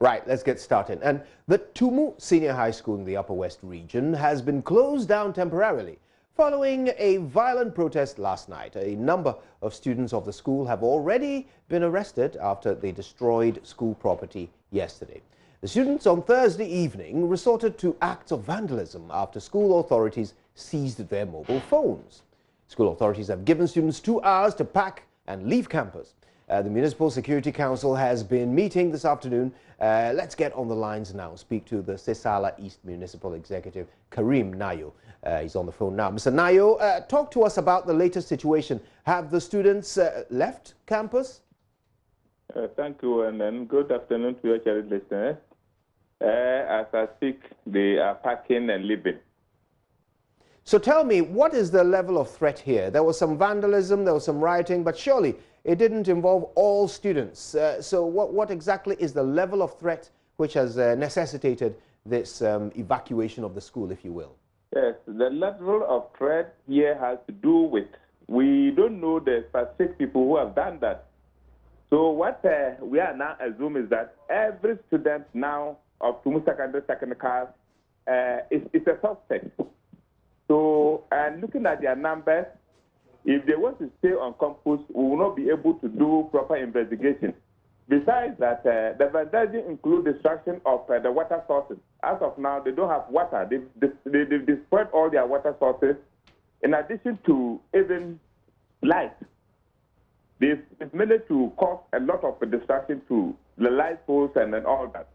Right, let's get started. And the Tumu Senior High School in the Upper West region has been closed down temporarily following a violent protest last night. A number of students of the school have already been arrested after they destroyed school property yesterday. The students on Thursday evening resorted to acts of vandalism after school authorities seized their mobile phones. School authorities have given students 2 hours to pack and leave campus. The Municipal Security Council has been meeting this afternoon. Let's get on the lines now. Speak to the Sesala East Municipal Executive, Karim Nayo. He's on the phone now. Mr. Nayo, talk to us about the latest situation. Have the students left campus? Thank you, and good afternoon to your cherished listeners. As I speak, they are packing and leaving. So tell me, what is the level of threat here? There was some vandalism, there was some rioting, but surely it didn't involve all students. So what exactly is the level of threat which has necessitated this evacuation of the school, if you will? Yes, the level of threat here has to do with, we don't know the specific people who have done that. So what we are now assuming is that every student now of Tumu second class is a suspect. So, and looking at their numbers, if they want to stay on campus, we will not be able to do proper investigation. Besides that, the vandalism includes destruction of the water sources. As of now, they don't have water. They've destroyed all their water sources. In addition to even light, they've managed to cause a lot of destruction to the light poles and all that.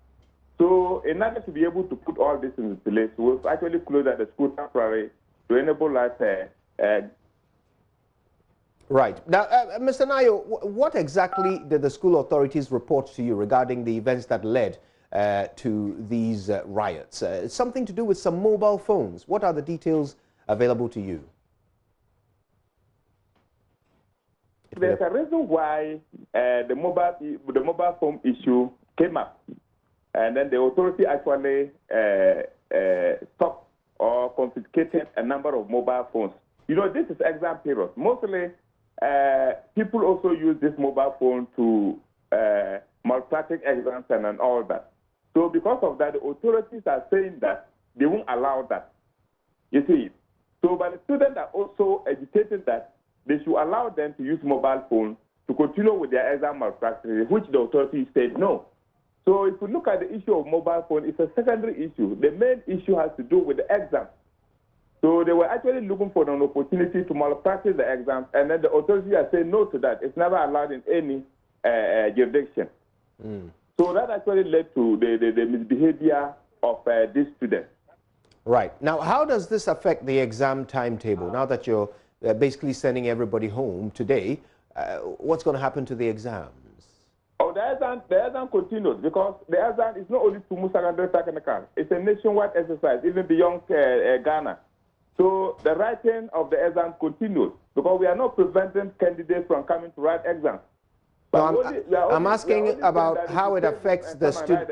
So in order to be able to put all this in place, we've actually closed the school temporarily to enable us. Right. Now, Mr. Nayo, what exactly did the school authorities report to you regarding the events that led to these riots? It's something to do with some mobile phones. What are the details available to you? There's a reason why the mobile phone issue came up. And then the authority actually stopped or confiscated a number of mobile phones. You know, this is exam period. Mostly, people also use this mobile phone to malpractice exams and all that. So because of that, the authorities are saying that they won't allow that. You see, so but the students are also agitated that they should allow them to use mobile phone to continue with their exam malpractice, which the authorities said no. So if we look at the issue of mobile phone, it's a secondary issue. The main issue has to do with the exam. So they were actually looking for an opportunity to malpractice the exams, and then the authorities are saying no to that. It's never allowed in any jurisdiction. So that actually led to the misbehavior of these students. Right. Now, how does this affect the exam timetable? Now that you're basically sending everybody home today, what's going to happen to the exams? Oh, the exam continues because the exam is not only Tumu second class. It's a nationwide exercise, even beyond Ghana. So the writing of the exam continues because we are not preventing candidates from coming to write exams. No, I'm asking about how it affects the student.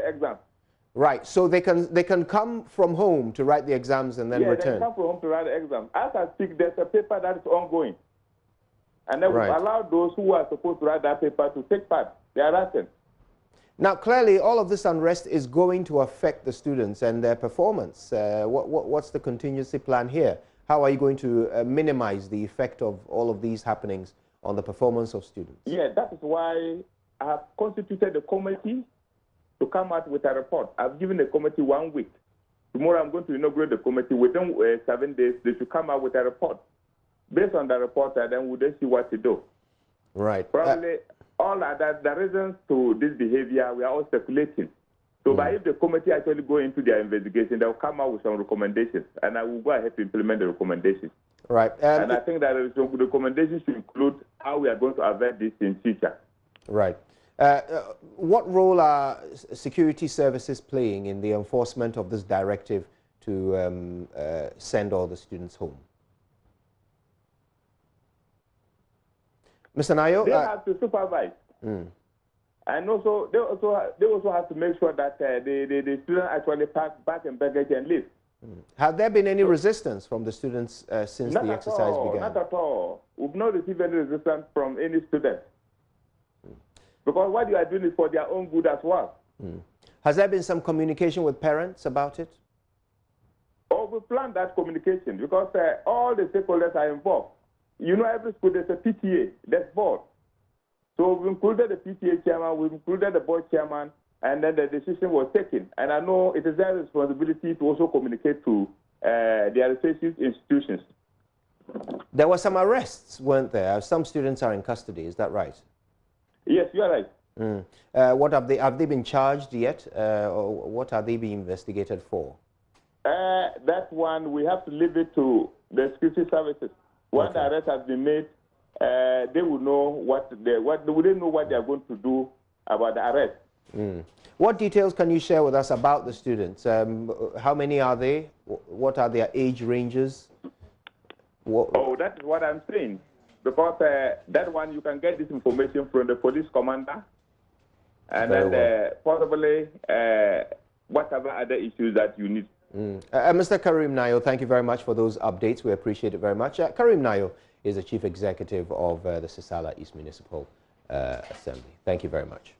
Right. So they can come from home to write the exams and then return. They can come from home to write the exams. As I speak, there's a paper that is ongoing, and then we allow those who are supposed to write that paper to take part. They are writing. Now, clearly, all of this unrest is going to affect the students and their performance. What's the contingency plan here? How are you going to minimize the effect of all of these happenings on the performance of students? Yeah, that is why I have constituted a committee to come out with a report. I've given the committee 1 week. Tomorrow, I'm going to inaugurate the committee. Within 7 days, they should come out with a report. Based on the report, then we'll see what to do. Right. Probably all the reasons to this behavior, we are all speculating. So but if the committee actually go into their investigation, they'll come out with some recommendations, and I will go ahead to implement the recommendations. Right. And I think that the recommendations should include how we are going to avert this in future. Right. What role are security services playing in the enforcement of this directive to send all the students home? Mr. Nayo? They have to supervise. And also, they also have to make sure that the students actually pack back and baggage and leave. Have there been any resistance from the students since the exercise began? Not at all. We've not received any resistance from any student. Because what you are doing is for their own good as well. Has there been some communication with parents about it? Oh, we plan that communication because all the stakeholders are involved. You know, every school there's a PTA, there's board. So we included the PTA chairman, we included the board chairman, and then the decision was taken. And I know it is their responsibility to also communicate to their respective institutions. There were some arrests, weren't there? Some students are in custody, is that right? Yes, you are right. What have they been charged yet? Or what are they being investigated for? That one, we have to leave it to the security services. Once the arrest has been made, they will know they wouldn't know what they are going to do about the arrest. What details can you share with us about the students? How many are they? What are their age ranges? Oh, that is what I'm saying. Because that one, you can get this information from the police commander, and then possibly whatever other issues that you need. Mr. Karim Nayo, thank you very much for those updates. We appreciate it very much. Karim Nayo is the Chief Executive of the Sisala East Municipal Assembly. Thank you very much.